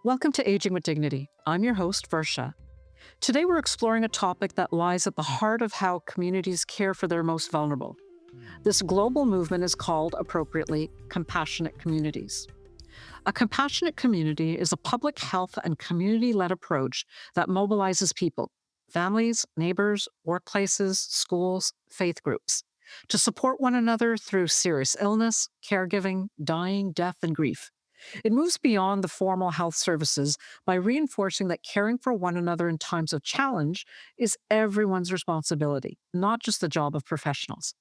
Welcome to Aging with Dignity. I'm your host, Varsha. Today we're exploring a topic that lies at the heart of how communities care for their most vulnerable. This global movement is called, appropriately, compassionate communities. A compassionate community is a public health and community led approach that mobilizes people, families, neighbors, workplaces, schools, faith groups, to support one another through serious illness, caregiving, dying, death, and grief. It moves beyond the formal health services by reinforcing that caring for one another in times of challenge is everyone's responsibility, not just the job of professionals.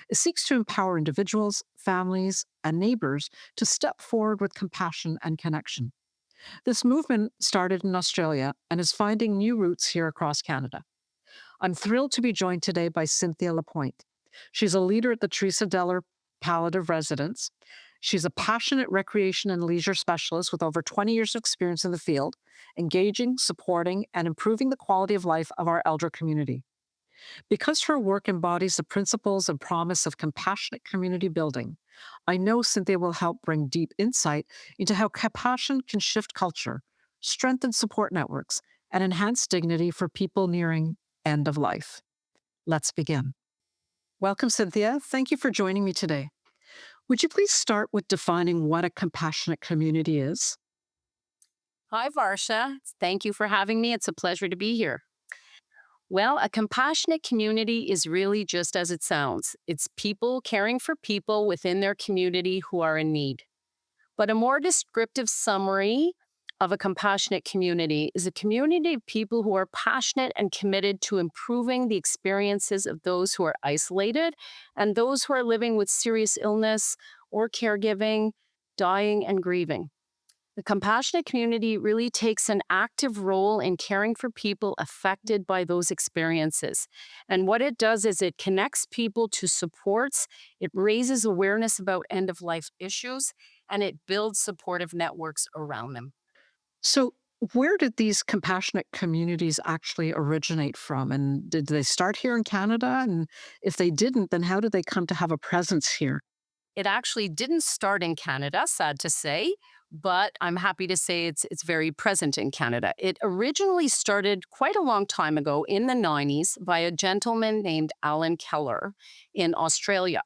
It seeks to empower individuals, families, and neighbors to step forward with compassion and connection. This movement started in Australia and is finding new roots here across Canada. I'm thrilled to be joined today by Cynthia Lapointe. She's a leader at the Teresa Deller Palliative Residence. She's a passionate recreation and leisure specialist with over 20 years of experience in the field, engaging, supporting, and improving the quality of life of our elder community. Because her work embodies the principles and promise of compassionate community building, I know Cynthia will help bring deep insight into how compassion can shift culture, strengthen support networks, and enhance dignity for people nearing end of life. Let's begin. Welcome, Cynthia. Thank you for joining me today. Would you please start with defining what a compassionate community is? Hi, Varsha. Thank you for having me. It's a pleasure to be here. Well, a compassionate community is really just as it sounds. It's people caring for people within their community who are in need. But a more descriptive summary of a compassionate community is a community of people who are passionate and committed to improving the experiences of those who are isolated and those who are living with serious illness or caregiving, dying, and grieving. The compassionate community really takes an active role in caring for people affected by those experiences. And what it does is it connects people to supports, it raises awareness about end of life issues, and it builds supportive networks around them. So, where did these compassionate communities actually originate from? And did they start here in Canada? And if they didn't, then how did they come to have a presence here? It actually didn't start in Canada, sad to say, but I'm happy to say it's very present in Canada. It originally started quite a long time ago in the 90s by a gentleman named Alan Keller in Australia.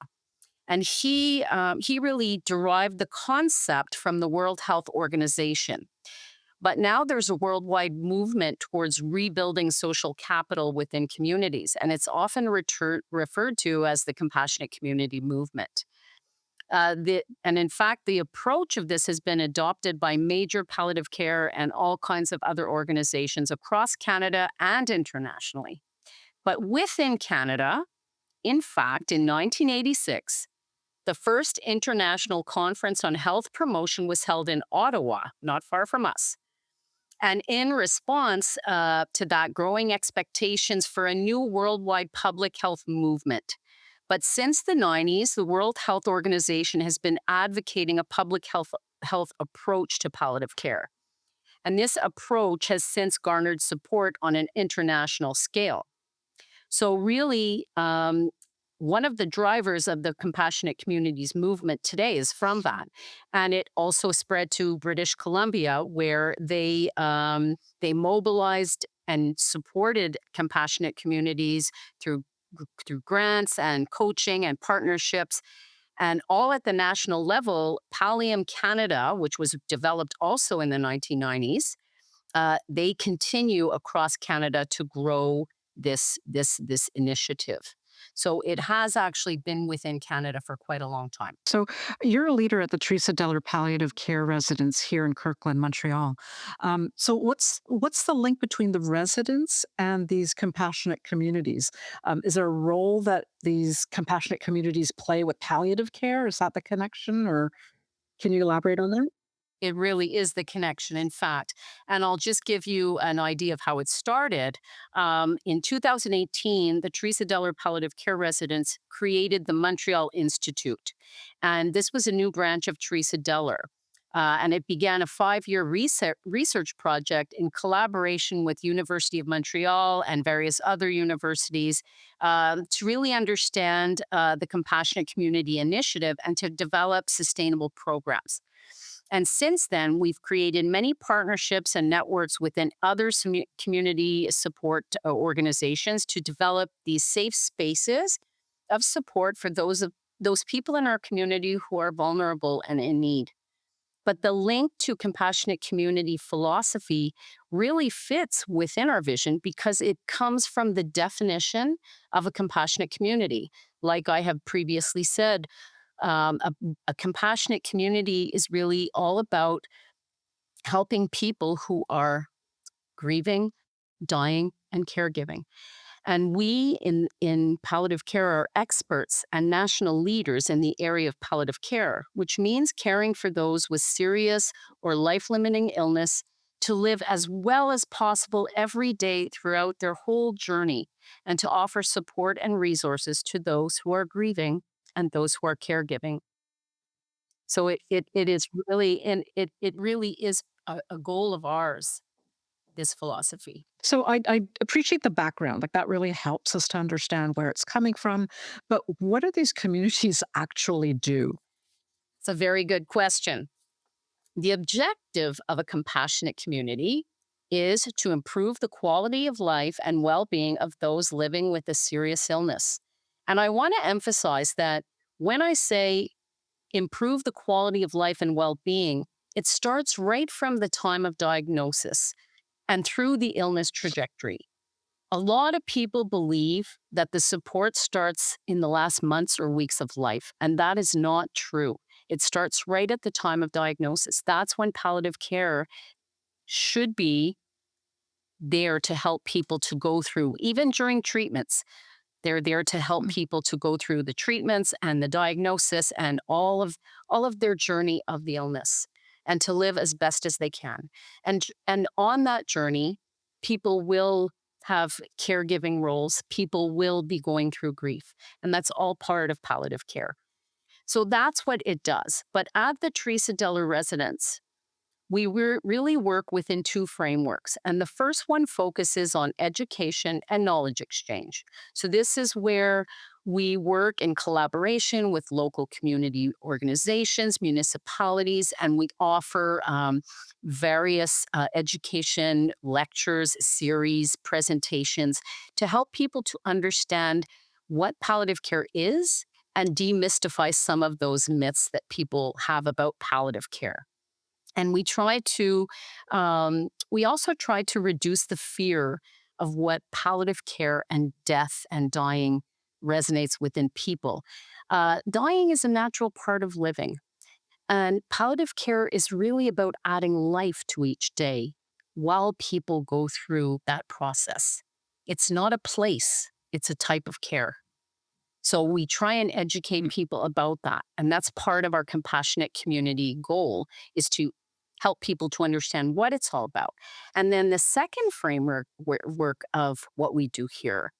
And he really derived the concept from the World Health Organization. But now there's a worldwide movement towards rebuilding social capital within communities, and it's often referred to as the compassionate community movement. And in fact, the approach of this has been adopted by major palliative care and all kinds of other organizations across Canada and internationally. But within Canada, in fact, in 1986, the first international conference on health promotion was held in Ottawa, not far from us. And in response to that, growing expectations for a new worldwide public health movement. But since the 90s, the World Health Organization has been advocating a public health approach to palliative care. And this approach has since garnered support on an international scale. So, really, one of the drivers of the compassionate communities movement today is from that, and it also spread to British Columbia, where they mobilized and supported compassionate communities through grants and coaching and partnerships. And all at the national level, Pallium Canada, which was developed also in the 1990s, they continue across Canada to grow this initiative. So it has actually been within Canada for quite a long time. So, you're a leader at the Teresa Deller Palliative Care Residence here in Kirkland, Montreal. So, what's the link between the residents and these compassionate communities? Is there a role that these compassionate communities play with palliative care? Is that the connection, or can you elaborate on that? It really is the connection, in fact. And I'll just give you an idea of how it started. In 2018, the Teresa Deller Palliative Care Residence created the Montreal Institute. And this was a new branch of Teresa Deller. And it began a 5-year research project in collaboration with University of Montreal and various other universities to really understand the Compassionate Community Initiative and to develop sustainable programs. And since then, we've created many partnerships and networks within other community support organizations to develop these safe spaces of support for those people in our community who are vulnerable and in need. But the link to compassionate community philosophy really fits within our vision because it comes from the definition of a compassionate community. Like I have previously said, um, a, a compassionate community is really all about helping people who are grieving, dying, and caregiving. And we in palliative care are experts and national leaders in the area of palliative care, which means caring for those with serious or life limiting illness to live as well as possible every day throughout their whole journey, and to offer support and resources to those who are grieving and those who are caregiving. So it is really, and it really is a goal of ours, this philosophy. So I appreciate the background. Like that really helps us to understand where it's coming from. But what do these communities actually do? It's a very good question. The objective of a compassionate community is to improve the quality of life and well being of those living with a serious illness. And I want to emphasize that when I say improve the quality of life and well being, it starts right from the time of diagnosis and through the illness trajectory. A lot of people believe that the support starts in the last months or weeks of life, and that is not true. It starts right at the time of diagnosis. That's when palliative care should be there to help people to go through, even during treatments. They're there to help Mm. people to go through the treatments and the diagnosis and all of their journey of the illness, and to live as best as they can. And on that journey, people will have caregiving roles, people will be going through grief, and that's all part of palliative care. So that's what it does. But at the Teresa Deller residence, really work within two frameworks. And the first one focuses on education and knowledge exchange. So, this is where we work in collaboration with local community organizations, municipalities, and we offer various education lectures, series, presentations to help people to understand what palliative care is and demystify some of those myths that people have about palliative care. And we also try to reduce the fear of what palliative care and death and dying resonates within people. Dying is a natural part of living, and palliative care is really about adding life to each day while people go through that process. It's not a place, it's a type of care. So we try and educate people about that. And that's part of our compassionate community goal, is to help people to understand what it's all about. And then the second framework work of what we do here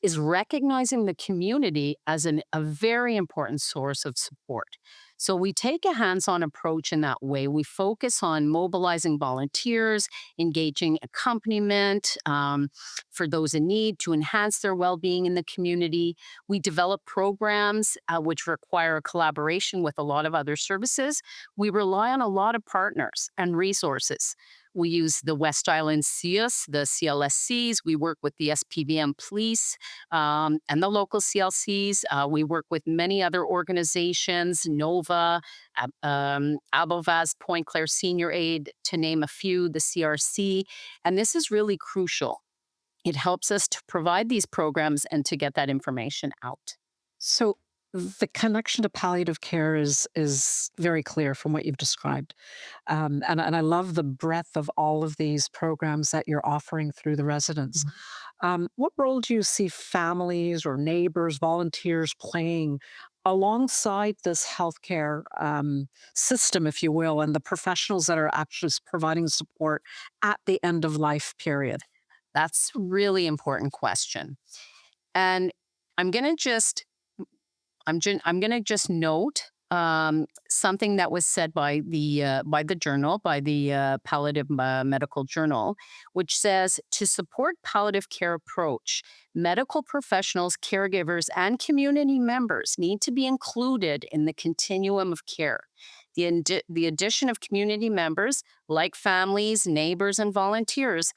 is recognizing the community as a very important source of support. So we take a hands on approach in that way. We focus on mobilizing volunteers, engaging accompaniment for those in need to enhance their well being in the community. We develop programs which require a collaboration with a lot of other services. We rely on a lot of partners and resources. We use the West Island CIUS, the CLSCs. We work with the SPVM police and the local CLCs. We work with many other organizations, NOVA, Abovaz, Point Claire Senior Aid, to name a few, the CRC. And this is really crucial. It helps us to provide these programs and to get that information out. So the connection to palliative care is very clear from what you've described. And I love the breadth of all of these programs that you're offering through the residents. What role do you see families or neighbors, volunteers playing alongside this healthcare system, if you will, and the professionals that are actually providing support at the end of life period? That's a really important question. And I'm going to just I'm going to just note something that was said by the journal, by the Palliative Medical Journal, which says to support palliative care approach, medical professionals, caregivers, and community members need to be included in the continuum of care. The addition of community members like families, neighbors, and volunteers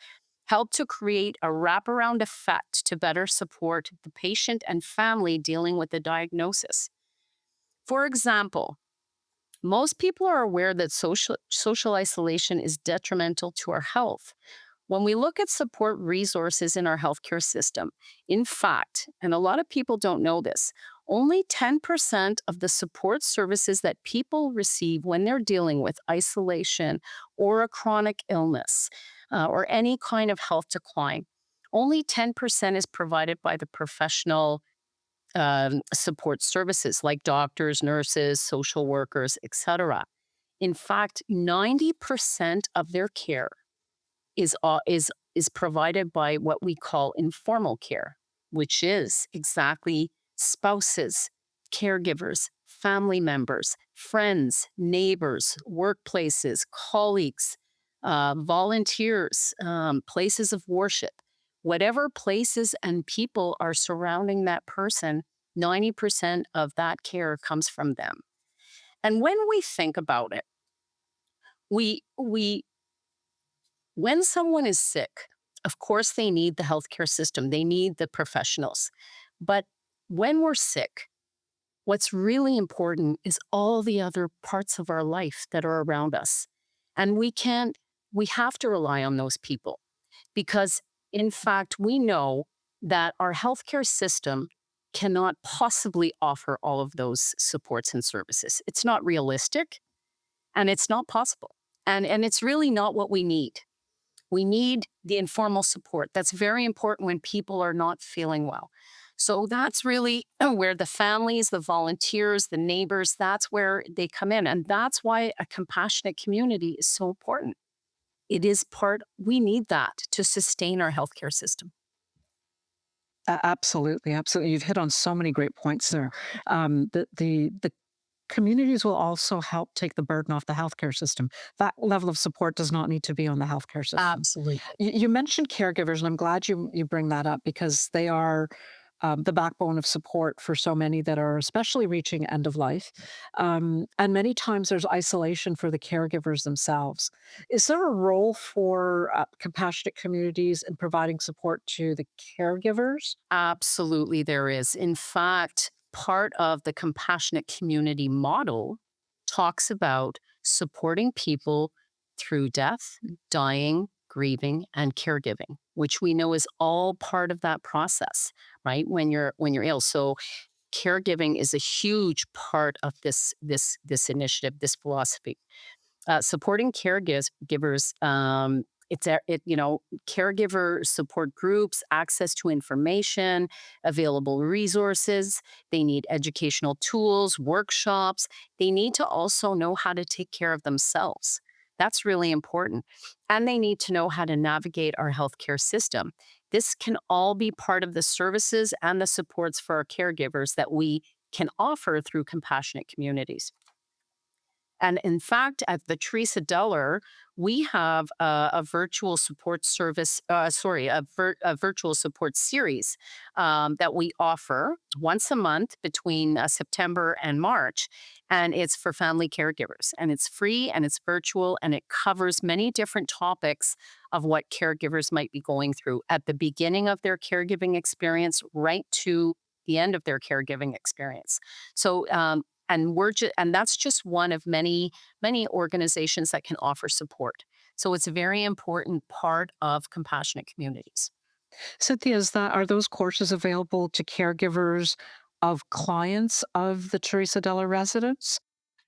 help to create a wraparound effect to better support the patient and family dealing with the diagnosis. For example, most people are aware that social isolation is detrimental to our health. When we look at support resources in our healthcare system, in fact, and a lot of people don't know this, only 10% of the support services that people receive when they're dealing with isolation or a chronic illness or any kind of health decline, only 10% is provided by the professional support services like doctors, nurses, social workers, etc. In fact, 90% of their care is provided by what we call informal care, which is exactly spouses, caregivers, family members, friends, neighbors, workplaces, colleagues, volunteers, places of worship. Whatever places and people are surrounding that person, 90% of that care comes from them. And when we think about it, we when someone is sick, of course, they need the healthcare system, they need the professionals. But when we're sick, what's really important is all the other parts of our life that are around us. And we have to rely on those people because, in fact, we know that our healthcare system cannot possibly offer all of those supports and services. It's not realistic and it's not possible. And it's really not what we need. We need the informal support. That's very important when people are not feeling well. So that's really where the families, the volunteers, the neighbors, that's where they come in. And that's why a compassionate community is so important. It is we need that to sustain our healthcare system. Absolutely, absolutely. You've hit on so many great points there. The communities will also help take the burden off the healthcare system. That level of support does not need to be on the healthcare system. Absolutely. You mentioned caregivers, and I'm glad you bring that up because they are the backbone of support for so many that are especially reaching end of life. And many times there's isolation for the caregivers themselves. Is there a role for compassionate communities in providing support to the caregivers? Absolutely, there is. In fact, part of the compassionate community model talks about supporting people through death, dying, grieving, and caregiving, which we know is all part of that process, right? When you're ill. So caregiving is a huge part of this initiative, this philosophy. Supporting caregivers, caregiver support groups, access to information, available resources. They need educational tools, workshops. They need to also know how to take care of themselves. That's really important. And they need to know how to navigate our healthcare system. This can all be part of the services and the supports for our caregivers that we can offer through compassionate communities. And in fact, at the Teresa Deller, we have a virtual support service, a virtual support series that we offer once a month between September and March. And it's for family caregivers. And it's free and it's virtual and it covers many different topics of what caregivers might be going through at the beginning of their caregiving experience, right to the end of their caregiving experience. So, and that's just one of many organizations that can offer support. So it's a very important part of compassionate communities. Cynthia, are those courses available to caregivers of clients of the Teresa Della residents?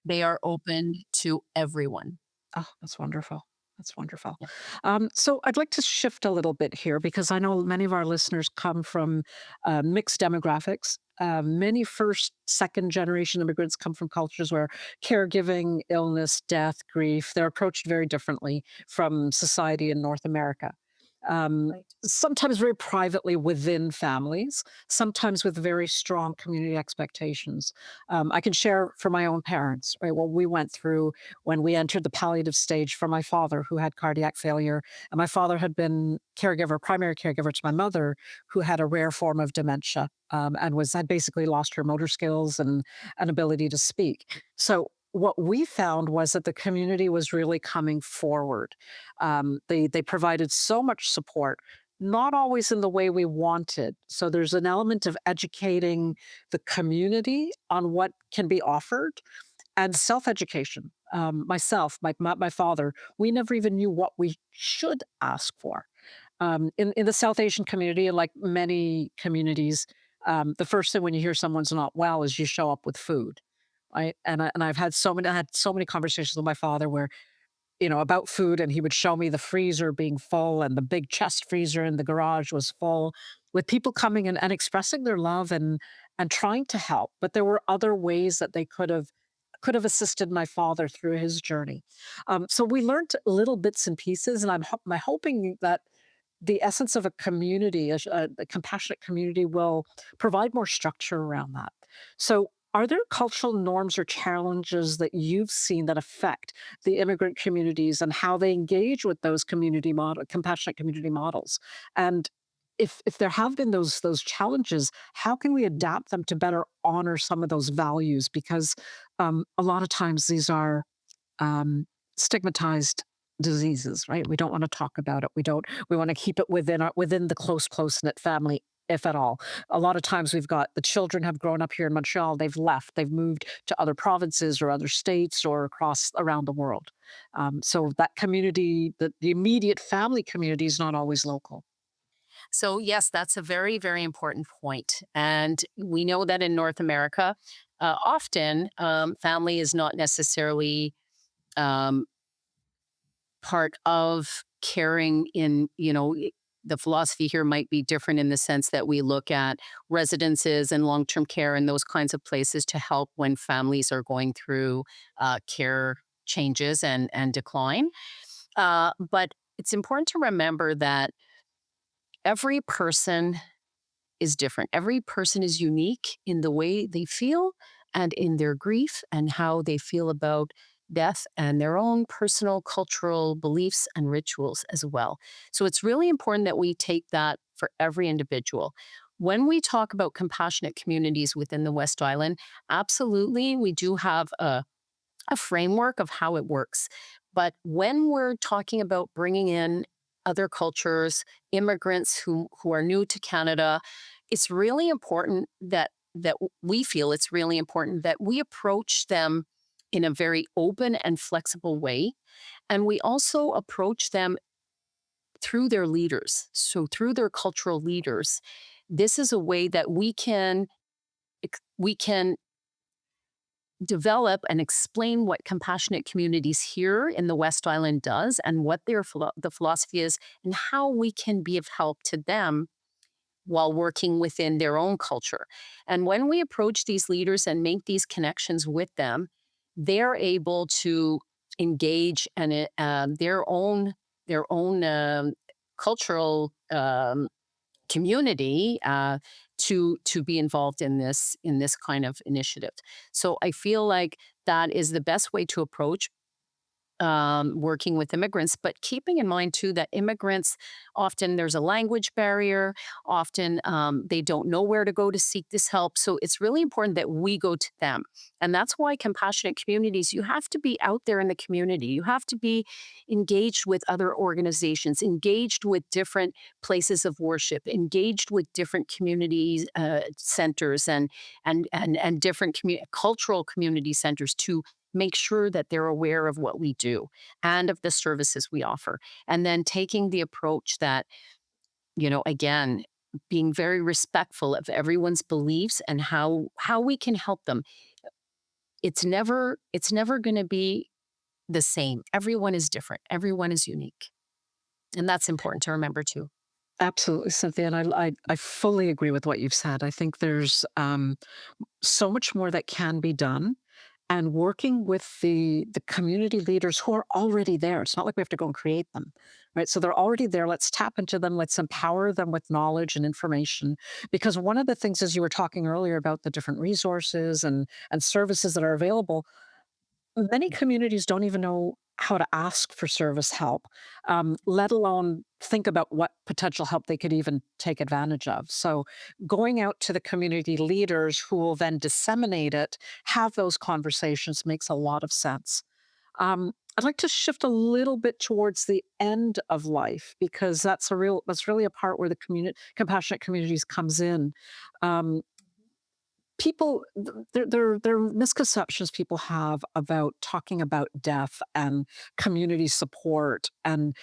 They are open to everyone. Oh, that's wonderful. That's wonderful. Yeah. So I'd like to shift a little bit here because I know many of our listeners come from mixed demographics. Many first, second generation immigrants come from cultures where caregiving, illness, death, grief, they're approached very differently from society in North America. Right. Sometimes very privately within families, sometimes with very strong community expectations. I can share for my own parents, right? What we went through when we entered the palliative stage for my father, who had cardiac failure. And my father had been primary caregiver to my mother, who had a rare form of dementia and had basically lost her motor skills and an ability to speak. So what we found was that the community was really coming forward. They provided so much support, not always in the way we wanted. So there's an element of educating the community on what can be offered and self-education. Myself, my father, we never even knew what we should ask for. In the South Asian community, and like many communities, the first thing when you hear someone's not well is you show up with food, right? And I had so many conversations with my father where, about food, and he would show me the freezer being full and the big chest freezer in the garage was full with people coming and expressing their love and trying to help. But there were other ways that they could have assisted my father through his journey. So we learned little bits and pieces, and I'm hoping that the essence of a community, a compassionate community, will provide more structure around that. So, are there cultural norms or challenges that you've seen that affect the immigrant communities and how they engage with those compassionate community models? And if there have been those challenges, how can we adapt them to better honor some of those values? Because a lot of times these are um, stigmatized diseases, right? We don't want to talk about it. We want to keep it within the close knit family, if at all. A lot of times we've got the children have grown up here in Montreal, they've left, they've moved to other provinces or other states or across around the world. So that community, the immediate family community is not always local. So, yes, that's a very, very important point. And we know that in North America, often family is not necessarily um, part of caring the philosophy here might be different in the sense that we look at residences and long-term care and those kinds of places to help when families are going through care changes and decline. But it's important to remember that every person is different. Every person is unique in the way they feel and in their grief and how they feel about death and their own personal cultural beliefs and rituals as well. So it's really important that we take that for every individual. When we talk about compassionate communities within the West Island, absolutely, we do have a framework of how it works. But when we're talking about bringing in other cultures, immigrants who are new to Canada, it's really important that we feel it's really important that we approach them in a very open and flexible way, and we also approach them through their leaders. So through their cultural leaders, this is a way that we can develop and explain what compassionate communities here in the West Island does and what the philosophy is and how we can be of help to them while working within their own culture. And when we approach these leaders and make these connections with them, they're able to engage and their own cultural community to be involved in this kind of initiative. So I feel like that is the best way to approach working with immigrants, but keeping in mind too that immigrants often there's a language barrier, often they don't know where to go to seek this help. So it's really important that we go to them. And that's why compassionate communities, you have to be out there in the community. You have to be engaged with other organizations, engaged with different places of worship, engaged with different community centers and different cultural community centers to make sure that they're aware of what we do and of the services we offer. And then taking the approach that, again, being very respectful of everyone's beliefs and how we can help them. It's never going to be the same. Everyone is different. Everyone is unique. And that's important to remember too. Absolutely, Cynthia, and I fully agree with what you've said. I think there's so much more that can be done, and working with the community leaders who are already there. It's not like we have to go and create them, right? So they're already there. Let's tap into them. Let's empower them with knowledge and information. Because one of the things, as you were talking earlier about the different resources and services that are available, Many communities don't even know how to ask for service help, let alone think about what potential help they could even take advantage of. So, going out to the community leaders who will then disseminate it, have those conversations makes a lot of sense. I'd like to shift a little bit towards the end of life because that's really a part where the compassionate communities comes in. Um, People there are misconceptions people have about talking about death and community support and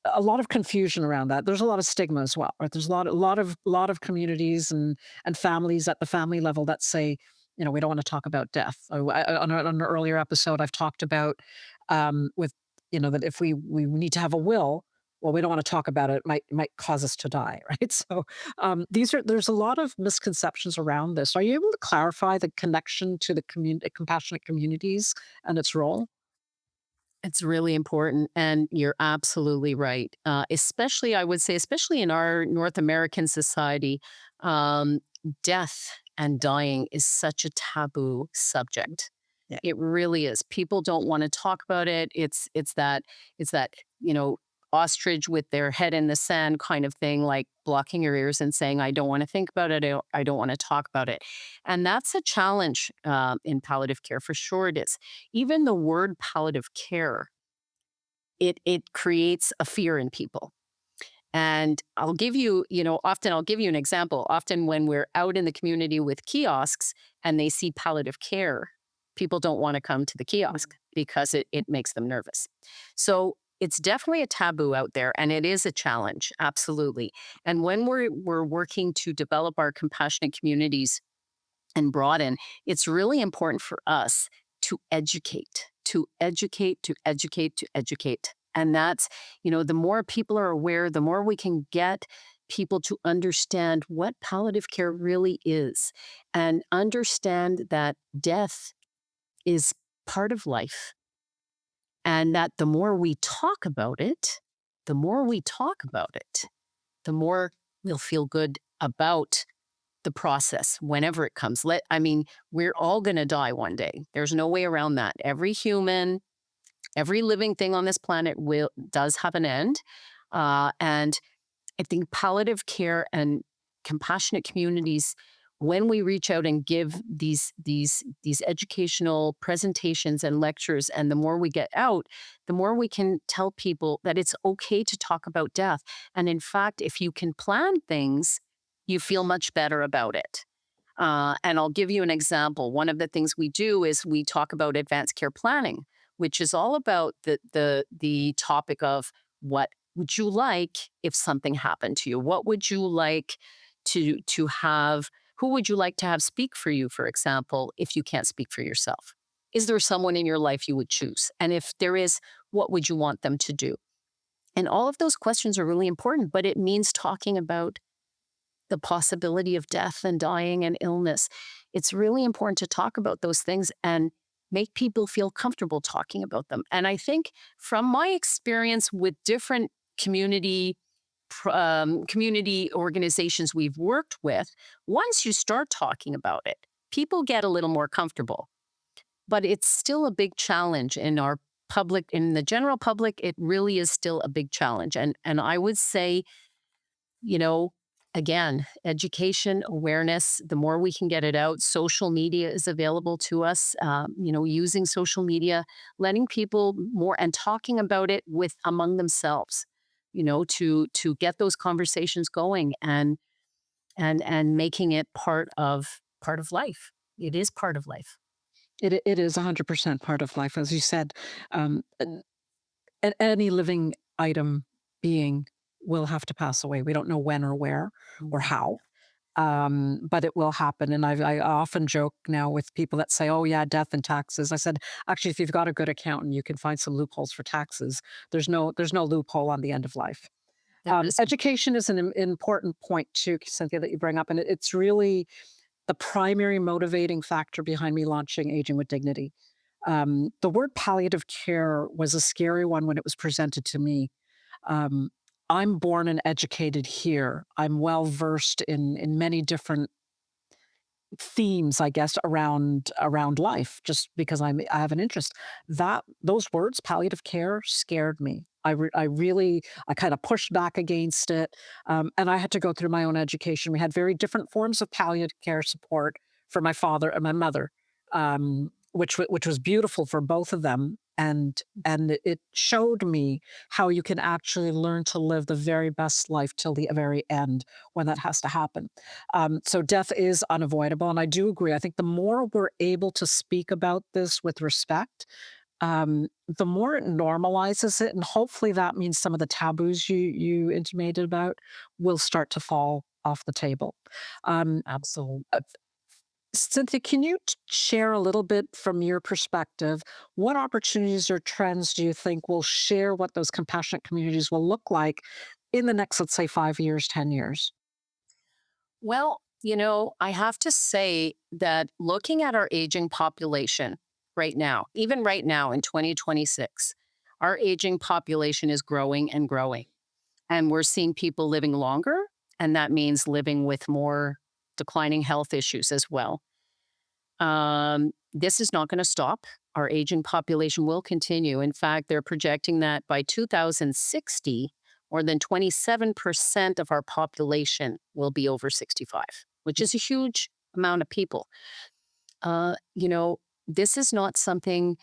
a lot of confusion around that. There's a lot of stigma as well, right? There's a lot of communities and families at the family level that say, we don't want to talk about death. On an earlier episode, I've talked about with that if we need to have a will, well, we don't want to talk about it. It might cause us to die, right? So there's a lot of misconceptions around this. Are you able to clarify the connection to the compassionate communities and its role? It's really important, and you're absolutely right. Especially, I would say, especially in our North American society, um, death and dying is such a taboo subject. Yeah. It really is. People don't want to talk about it. It's that you know ostrich with their head in the sand kind of thing, like blocking your ears and saying, "I don't want to think about it. I don't want to talk about it," and that's a challenge in palliative care for sure. It is. Even the word palliative care, it creates a fear in people. And often I'll give you an example. Often when we're out in the community with kiosks and they see palliative care, people don't want to come to the kiosk because it makes them nervous. So it's definitely a taboo out there and it is a challenge, absolutely. And when we're working to develop our compassionate communities and broaden, it's really important for us to educate, to educate, to educate, to educate. And the more people are aware, the more we can get people to understand what palliative care really is and understand that death is part of life. And that the more we talk about it, the more we talk about it, the more we'll feel good about the process whenever it comes. We're all going to die one day. There's no way around that. Every human, every living thing on this planet will does have an end. And I think palliative care and compassionate communities, when we reach out and give these educational presentations and lectures, and the more we get out, the more we can tell people that it's okay to talk about death. And in fact, if you can plan things, you feel much better about it. And I'll give you an example. One of the things we do is we talk about advanced care planning, which is all about the topic of what would you like if something happened to you? What would you like to have? Who would you like to have speak for you, for example, if you can't speak for yourself? Is there someone in your life you would choose? And if there is, what would you want them to do? And all of those questions are really important, but it means talking about the possibility of death and dying and illness. It's really important to talk about those things and make people feel comfortable talking about them. And I think from my experience with different community organizations we've worked with, once you start talking about it, people get a little more comfortable. But it's still a big challenge in our public, in the general public. It really is still a big challenge. And I would say, you know, again, education, awareness, the more we can get it out, social media is available to us, using social media, letting people more and talking about it with among themselves, to get those conversations going and making it part of life. It is part of life. It is 100% part of life, as you said. Any living item being will have to pass away. We don't know when or where or Mhm. how, but it will happen. And I often joke now with people that say, "Oh yeah, death and taxes." I said, actually, if you've got a good accountant, you can find some loopholes for taxes. There's no loophole on the end of life. There is. Education is an important point too, Cynthia, that you bring up, and it's really the primary motivating factor behind me launching Aging with Dignity. The word palliative care was a scary one when it was presented to me. Um, I'm born and educated here. I'm well versed in many different themes, I guess, around life, just because I have an interest. That those words, palliative care, scared me. I really I kind of pushed back against it, and I had to go through my own education. We had very different forms of palliative care support for my father and my mother, which was beautiful for both of them, and it showed me how you can actually learn to live the very best life till the very end when that has to happen. So death is unavoidable, and I do agree. I think the more we're able to speak about this with respect, the more it normalizes it, and hopefully that means some of the taboos you intimated about will start to fall off the table. Um, Absolutely. Cynthia, can you share a little bit from your perspective? What opportunities or trends do you think will share what those compassionate communities will look like in the next, let's say, 5 years, 10 years? Well, I have to say that looking at our aging population right now, even right now in 2026, our aging population is growing and growing. And we're seeing people living longer, and that means living with more declining health issues as well. This is not going to stop. Our aging population will continue. In fact, they're projecting that by 2060, more than 27% of our population will be over 65, which is a huge amount of people. Uh, you know, this is not something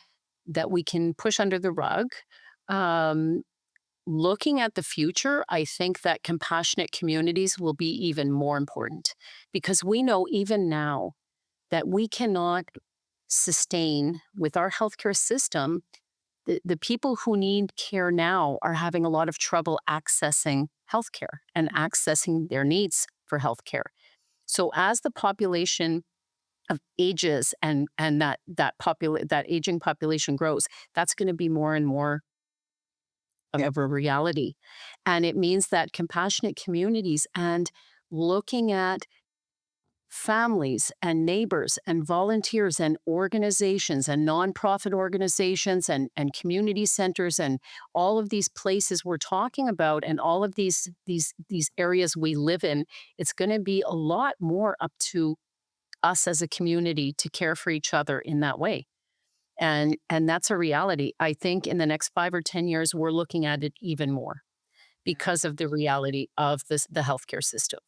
that we can push under the rug. Um, Looking at the future, I think that compassionate communities will be even more important because we know even now that we cannot sustain with our healthcare system. The people who need care now are having a lot of trouble accessing healthcare and accessing their needs for healthcare. So as the population of ages and that aging population grows, that's going to be more and more of a reality. And it means that compassionate communities and looking at families and neighbors and volunteers and organizations and nonprofit organizations and community centers and all of these places we're talking about and all of these areas we live in, it's going to be a lot more up to us as a community to care for each other in that way. And that's a reality. I think in the next 5 or 10 years we're looking at it even more because of the reality of the healthcare system.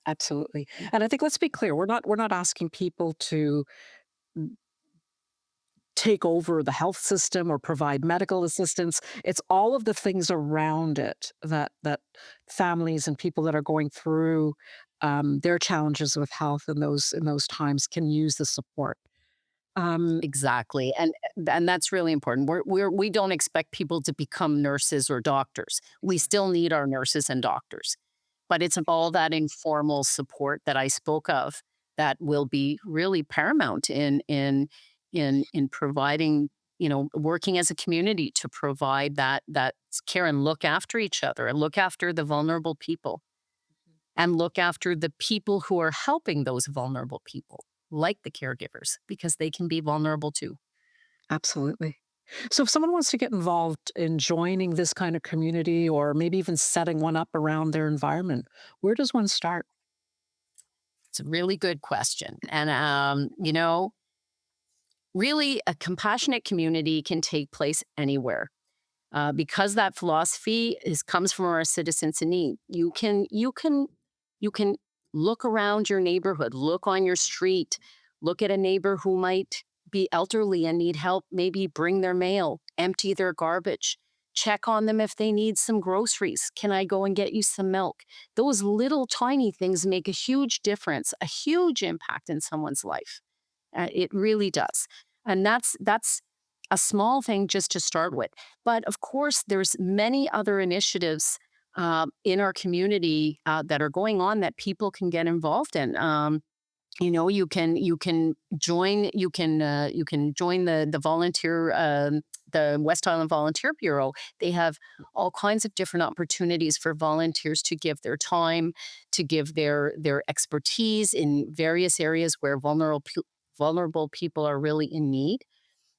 Absolutely. And I think let's be clear, we're not asking people to take over the health system or provide medical assistance. It's all of the things around it that families and people that are going through their challenges with health in those times can use the support. Um, Exactly, and that's really important. We don't expect people to become nurses or doctors. We still need our nurses and doctors, but it's all that informal support that I spoke of that will be really paramount in providing, working as a community to provide that care and look after each other and look after the vulnerable people and look after the people who are helping those vulnerable people, like the caregivers, because they can be vulnerable too. Absolutely. So if someone wants to get involved in joining this kind of community or maybe even setting one up around their environment, where does one start? It's a really good question. And, really, a compassionate community can take place anywhere. Because that philosophy comes from our citizens in need. You can look around your neighborhood, look on your street, look at a neighbor who might be elderly and need help. Maybe bring their mail, empty their garbage, check on them if they need some groceries. Can I go and get you some milk? Those little tiny things make a huge difference, a huge impact in someone's life. It really does. And that's a small thing just to start with. But of course, there's many other initiatives in our community that are going on that people can get involved in. You can join the volunteer the West Island Volunteer Bureau. They have all kinds of different opportunities for volunteers to give their time, to give their expertise in various areas where vulnerable people are really in need,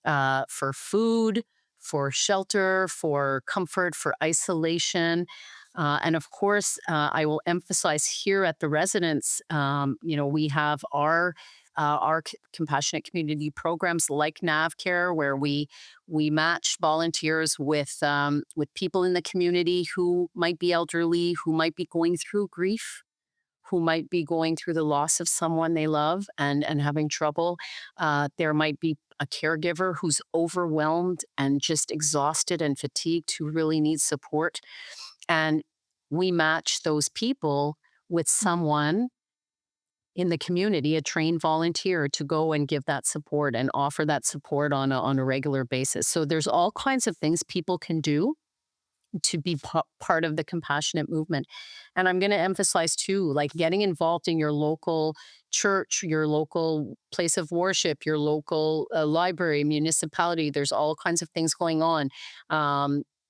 for food, for shelter, for comfort, for isolation. And of course, I will emphasize here at the residence, we have our our compassionate community programs like NavCare, where we match volunteers with people in the community who might be elderly, who might be going through grief, who might be going through the loss of someone they love and having trouble. There might be a caregiver who's overwhelmed and just exhausted and fatigued who really needs support. And we match those people with someone in the community, a trained volunteer, to go and give that support and offer that support on a regular basis. So there's all kinds of things people can do to be part of the compassionate movement. And I'm going to emphasize too, like getting involved in your local church, your local place of worship, your local library, municipality. There's all kinds of things going on.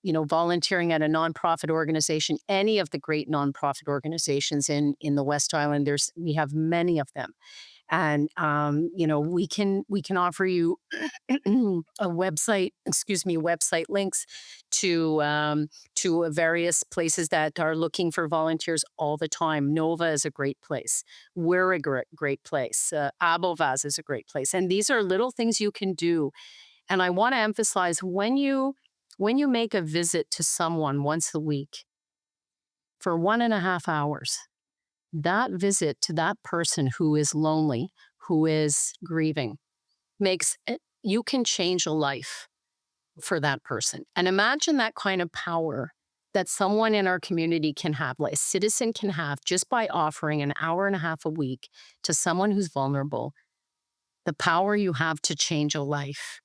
Volunteering at a nonprofit organization, any of the great nonprofit organizations in the West Island. We have many of them, and we can offer you a website links to various places that are looking for volunteers all the time. Nova is a great place. We're a great place. Abovaz is a great place, and these are little things you can do. And I want to emphasize, when you make a visit to someone once a week for 1.5 hours, that visit to that person who is lonely, who is grieving, you can change a life for that person. And imagine that kind of power that someone in our community can have, like a citizen can have, just by offering an hour and a half a week to someone who's vulnerable. The power you have to change a life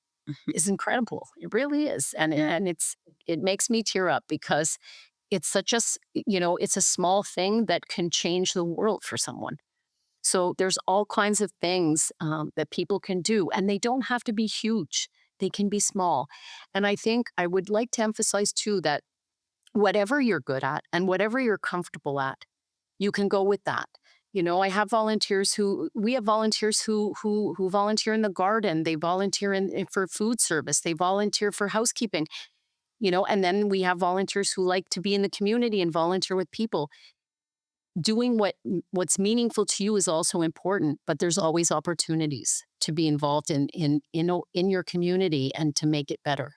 is incredible. It really is. And it makes me tear up, because it's it's a small thing that can change the world for someone. So there's all kinds of things that people can do, and they don't have to be huge. They can be small. And I think I would like to emphasize too that whatever you're good at and whatever you're comfortable at, you can go with that. I have volunteers we have volunteers who volunteer in the garden. They volunteer for food service. They volunteer for housekeeping. And then we have volunteers who like to be in the community and volunteer with people. Doing what's meaningful to you is also important, but there's always opportunities to be involved in your community and to make it better.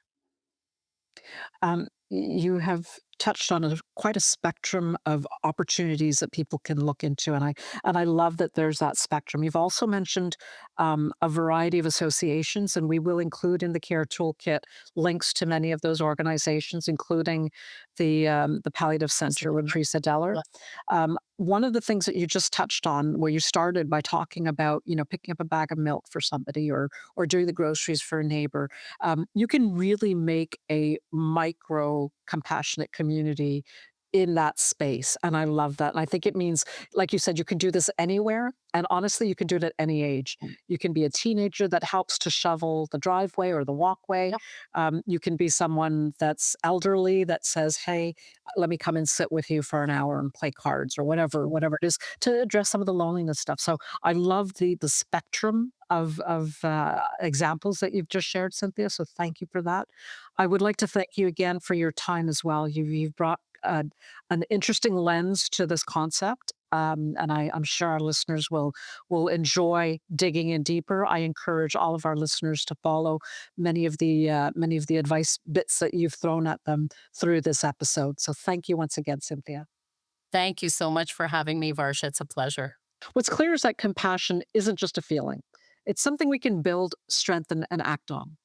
You have touched on quite a spectrum of opportunities that people can look into, and I love that there's that spectrum. You've also mentioned a variety of associations, and we will include in the Care Toolkit links to many of those organizations, including the Palliative Center with Teresa Deller. One of the things that you just touched on, where you started by talking about, picking up a bag of milk for somebody, or doing the groceries for a neighbor, you can really make a micro compassionate community in that space. And I love that. And I think it means, like you said, you can do this anywhere. And honestly, you can do it at any age. You can be a teenager that helps to shovel the driveway or the walkway. Yep. You can be someone that's elderly that says, "Hey, let me come and sit with you for an hour and play cards," or whatever it is, to address some of the loneliness stuff. So I love the spectrum of examples that you've just shared, Cynthia. So thank you for that. I would like to thank you again for your time as well. You've brought an interesting lens to this concept. And I'm sure our listeners will enjoy digging in deeper. I encourage all of our listeners to follow many of the advice bits that you've thrown at them through this episode. So thank you once again, Cynthia. Thank you so much for having me, Varsha. It's a pleasure. What's clear is that compassion isn't just a feeling; it's something we can build, strengthen, and act on.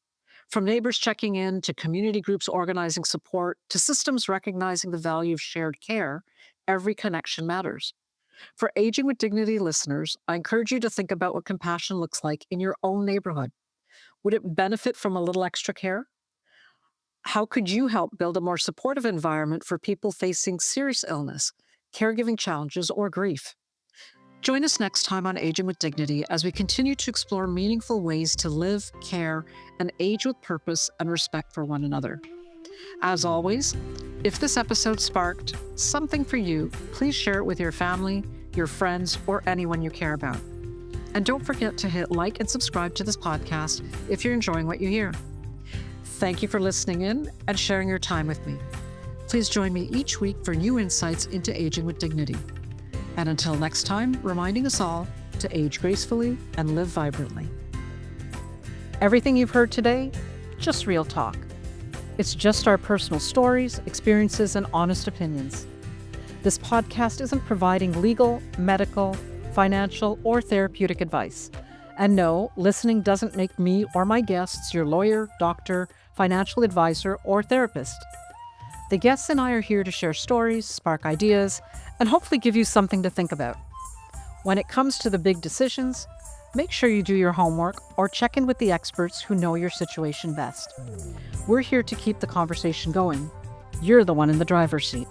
From neighbors checking in, to community groups organizing support, to systems recognizing the value of shared care, every connection matters. For Aging with Dignity listeners, I encourage you to think about what compassion looks like in your own neighborhood. Would it benefit from a little extra care? How could you help build a more supportive environment for people facing serious illness, caregiving challenges, or grief? Join us next time on Aging with Dignity as we continue to explore meaningful ways to live, care, and age with purpose and respect for one another. As always, if this episode sparked something for you, please share it with your family, your friends, or anyone you care about. And don't forget to hit like and subscribe to this podcast if you're enjoying what you hear. Thank you for listening in and sharing your time with me. Please join me each week for new insights into aging with dignity. And until next time, reminding us all to age gracefully and live vibrantly. Everything you've heard today, just real talk. It's just our personal stories, experiences, and honest opinions. This podcast isn't providing legal, medical, financial, or therapeutic advice. And no, listening doesn't make me or my guests your lawyer, doctor, financial advisor, or therapist. The guests and I are here to share stories, spark ideas, and hopefully give you something to think about. When it comes to the big decisions, make sure you do your homework or check in with the experts who know your situation best. We're here to keep the conversation going. You're the one in the driver's seat.